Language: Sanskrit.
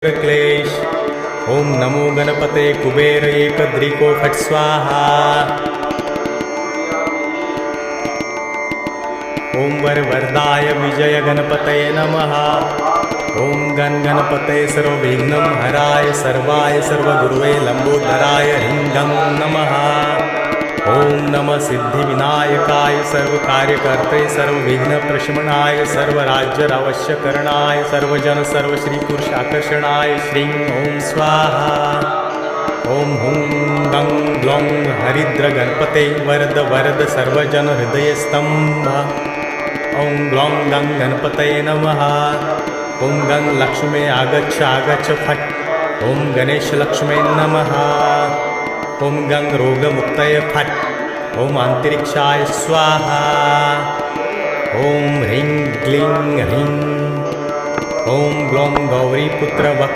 क्लेश। ओम नमो गणपते कुबेर एकदृको फट् स्वाहा। ओम वरवरदाय विजय गणपतये नमः। ओम गणपते सर्वविघ्नं हराय सर्वाय सर्वगुरुवे लंबोदराय ह्रीं गं नमः। ओम नमः सिद्धिविनायकाय सर्वकार्यकर्ते सर्वविघ्नप्रशमनाय सर्वराज्यावश्यकरणाय सर्वजन सर्वश्रीपुरुषाकर्षणाय श्रीं ओम स्वाहा। ओम हुं गं ग्लौं हरिद्र गणपते वरद वरद सर्वजन हृदयस्तंभ। ओम ग्लौं गं गणपतये नमः। ओम गं लक्ष्मे आगच्छ आगच्छ फट्। ओम गणेश लक्ष्मे नमः। ओम गं रोगमुक्तये फट्। ओम अंतरिक्षाय स्वाहा। ओम ह्रीं क्लीं ह्रीं। ओम ग्लौं गौरीपुत्र वक्